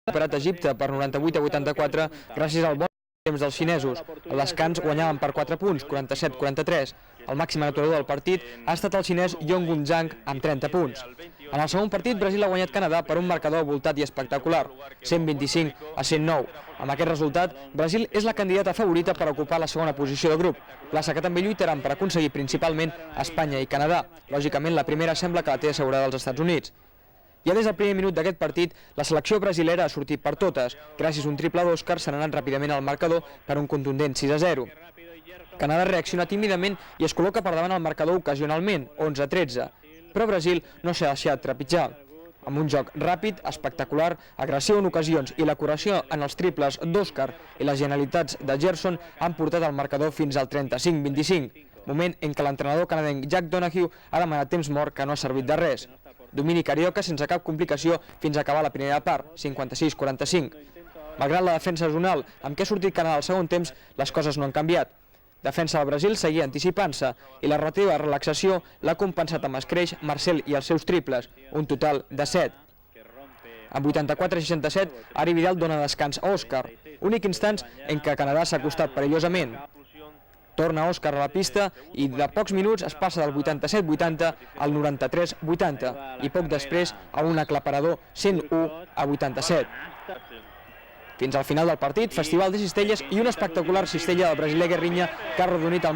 superat Egipte per 98 a 84 gràcies al bon temps dels xinesos. El descans guanyaven per 4 punts, 47-43. El màxim anotador del partit ha estat el xinès Yongun Zhang amb 30 punts. En el segon partit, Brasil ha guanyat Canadà per un marcador voltat i espectacular, 125 a 109. Amb aquest resultat, Brasil és la candidata favorita per ocupar la segona posició de grup, plaça que també lluitaran per aconseguir principalment Espanya i Canadà. Lògicament, la primera sembla que la té assegurada als Estats Units. Ja des del primer minut d'aquest partit, la selecció brasilera ha sortit per totes. Gràcies a un triple d'Òscar s'han anat ràpidament al marcador per un contundent 6-0. Canadà reacciona tímidament i es col·loca per davant al marcador ocasionalment, 11-13. Però Brasil no s'ha deixat trepitjar. Amb un joc ràpid, espectacular, agressiu en ocasions i la curació en els triples d'Òscar i les genialitats de Gerson han portat el marcador fins al 35-25, moment en què l'entrenador canadenc Jack Donahue ha demanat temps mort que no ha servit de res. Domini carioca sense cap complicació fins a acabar la primera part, 56-45. Malgrat la defensa zonal amb què ha sortit Canadà al segon temps, les coses no han canviat. Defensa del Brasil seguia anticipant-se i la relativa relaxació l'ha compensat amb escreix Marcel i els seus triples, un total de 7. Amb 84-67, Ari Vidal dona descans a Òscar, únic instant en què Canadà s'ha acostat perillosament. Torna Òscar a la pista i de pocs minuts es passa del 87-80 al 93-80 i poc després a un aclaparador 101-87. Fins al final del partit, festival de cistelles i una espectacular cistella del brasiler Guerrinha que ha arrodonit el